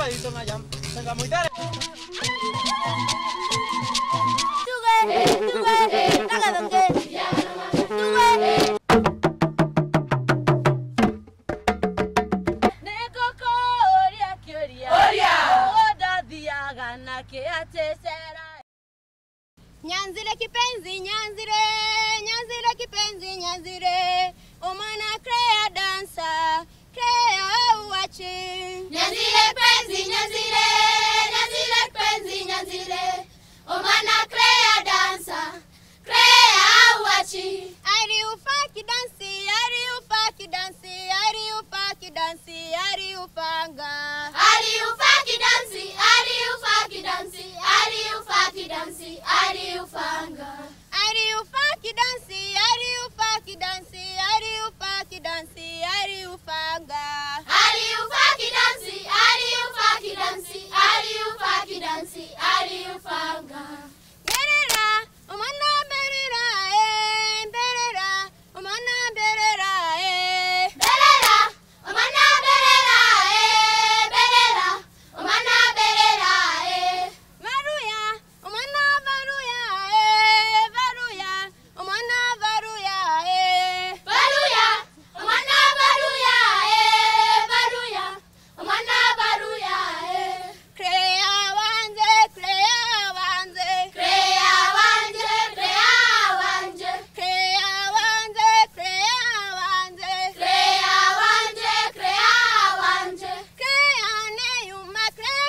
peladito en allá. Venga, muy tarde. Nyanzire kipenzi, nyanzire, nyanzire kipenzi, nyanzire. Omana crea dansa, crea uachi. Nyanzire penzi, nyanzire, nyanzire penzi, nyanzire. Omana crea dansa, crea uachi. Ari ufaki dansi, ari ufaki dansi, ari ufaki dansi, ari ufanga. Ari ufaki dansi, ari ufaki dansi, ari ufaki dansi, ari ufanga. Ari ufaki dansi, ari ufaki dansi, ari ufaki dansi, ari ufanga. Ari ufaki dansi, ari ufaki dansi, ari ufaki dansi, ari ufanga. Berera, omana berera, berera, omana berera, Berera, omana berera, berera, omana berera, Varuya, omana varuya, varuya, omana varuya, Baruya, omana baruya, baruya, omana baruya, Crea wanze, crea wanze, Crea wanje, crea wanje, crea wanze, crea wanze, crea wanje, crea wanje, crea neyuma, crea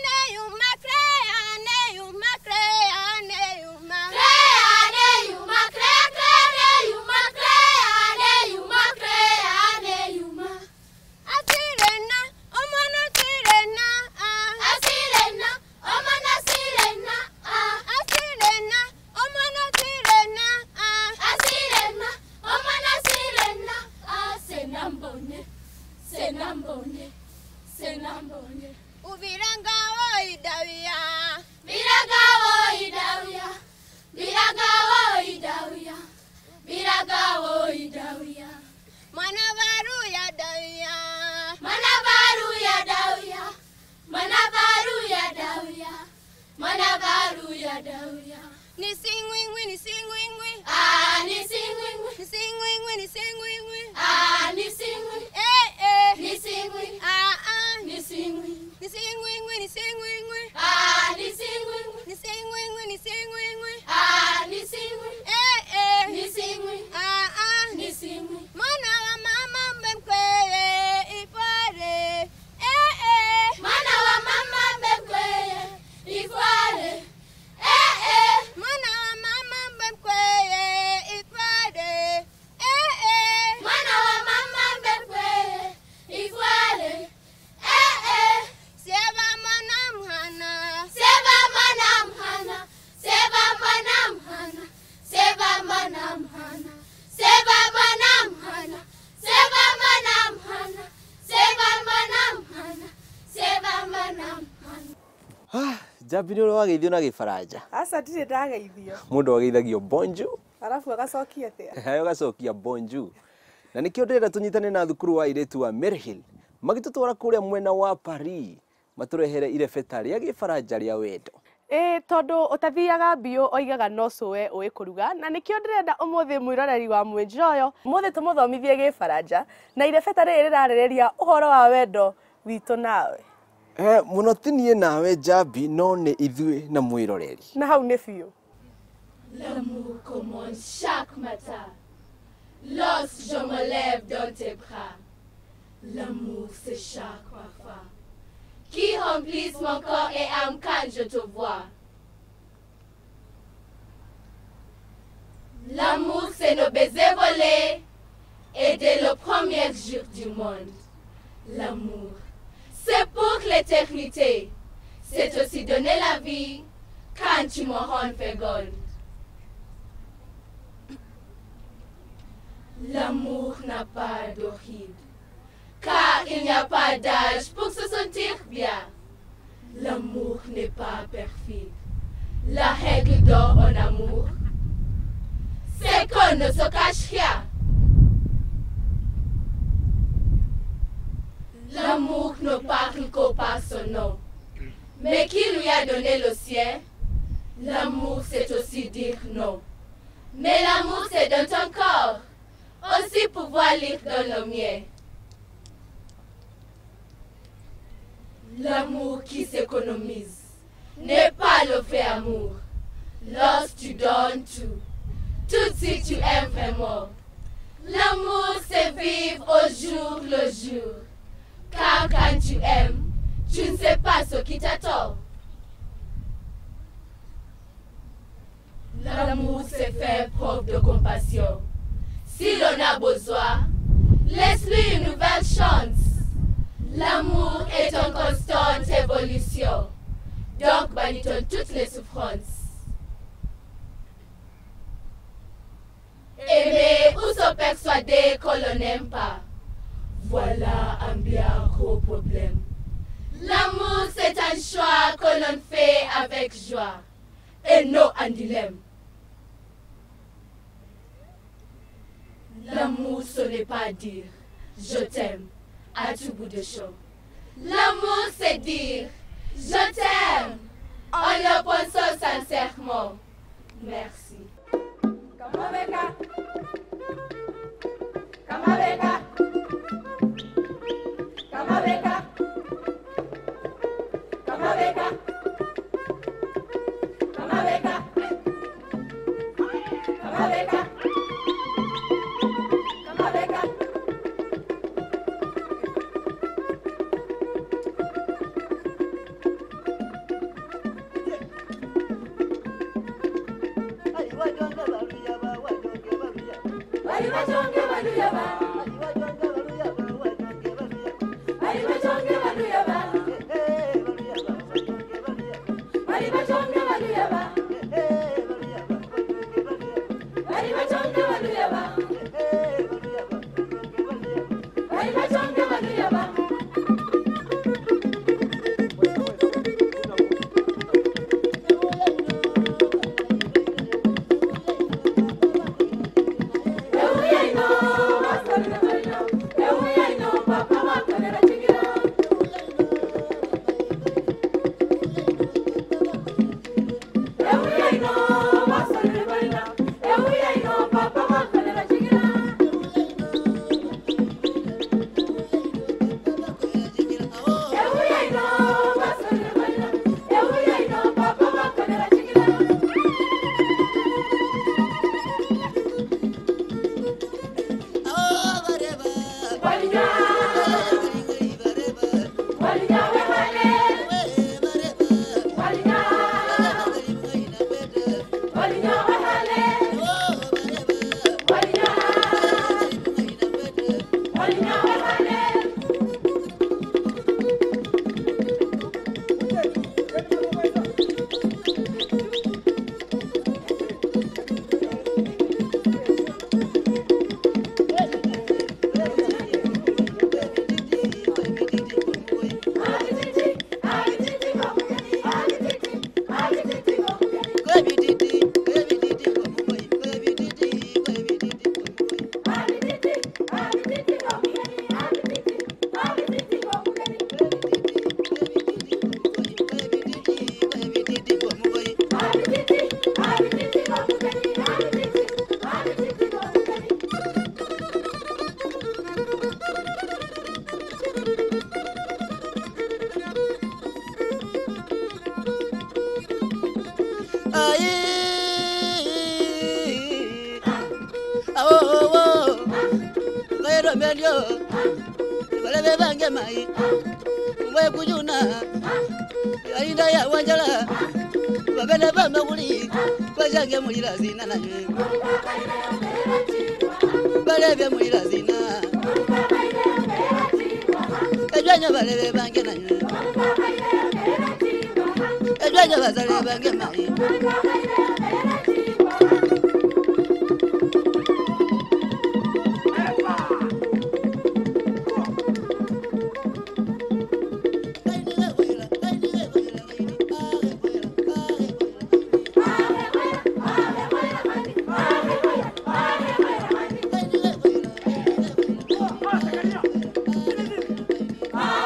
neyuma, crea neyuma, crea neyuma. crea neyuma, crea neyuma, crea neyuma, crea neyuma. Asirena, omana sirena, Asirena, omana sirena, asirena, omana sirena, asirena, omana sirena, senambone, senambone, senambone. uviranga oidawia. Biragawo idawia, biragawo idawia, biragawo idawia. Mana varuya dawia. Manabaru ya dawia, manabaru ya dawia, manabaru ya dawia. Nisingwingwi, nisingwingwi, Nisingwingwi, nisingwingwi, nisingwingwi. nisingwi, Nisingwi, nisingwi, nisingwingwi, nisingwi, nisingwingwi. nisingwingwi, Nisingwingwi, nisingwingwi. nisingwi, nisingwi, nisingwi. Mana wa mama mbemkweye ipare. Mana wa mama bekweye, ifwale, Mana wa mama mbemkweye ipare. Mana wa mama bekweye, ifwale, Sieva mana mhana. Seba manam hana, seba manam hana, seba manam hana, seba manam hana, seba manam hana, seba manam hana, seba manam hana. Jambi nĩ ũrwageithio na gĩbaraja. Asa ndire ndageithio. Mũndũ ageithagio bonjour, Arafu agacokia atia. hayo gacokia bonjour. Na nĩkĩo ndĩrenda tũnyitane na thukuru wa airĩtu wa Maryhill magĩtũtwara kũrĩa mwena wa Paris matũrehere irebeta rĩa gĩbaraja rĩa wendo. Tondu utathiaga bio oigaga no cũwe ũĩ kũruga na nĩkĩo ndĩrenda ũmũthĩ mwĩroreri wa Mwĩnjoyo ũmũthĩ tũmũthomithie gĩbaraja na irebeta rĩrĩ rĩrarĩrĩria ũhoro wa wendo witũ nawe. Mũno ti niĩ nawe Jambi no nĩ ithuĩ na mwĩroreri. Na hau nĩ biũ. L'amour commence chaque matin, lorsque je me lève dans tes bras. L'amour c'est chaque parfum qui remplissent mon corps et âme quand je te vois. L'amour c'est nos baisers volés et dès le premier jour du monde. L'amour c'est pour l'éternité, c'est aussi donner la vie quand tu me rends féconde. L'amour n'a pas d'origine, car il n'y a pas d'âge pour se sentir bien. L'amour n'est pas perfide. La règle d'or en amour, c'est qu'on ne se cache rien. L'amour ne parle qu'au par son nom. Mais qui lui a donné le ciel? L'amour, c'est aussi dire non. Mais l'amour, c'est dans ton corps, aussi pouvoir lire dans le mien. L'amour qui s'économise n'est pas le vrai amour. Lorsque tu donnes tout de suite tu aimes vraiment. L'amour, c'est vivre au jour le jour. Car quand tu aimes, tu ne sais pas ce qui t'attend. L'amour, c'est faire preuve de compassion. Si l'on a besoin, laisse-lui une nouvelle chance. L'amour est en constante évolution. Donc, bannissons toutes les souffrances. Aimer ou se persuader que l'on n'aime pas, voilà un bien gros problème. L'amour, c'est un choix que l'on fait avec joie et non un dilemme. L'amour, ce n'est pas dire « je t'aime » à tout bout de champ. L'amour, c'est dire « je t'aime » en le pensant sincèrement. Merci. Kamabeka, Kamabeka, Kamabeka, Kamabeka, Kamabeka, Kamabeka, Kamabeka.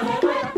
Bye.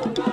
Songa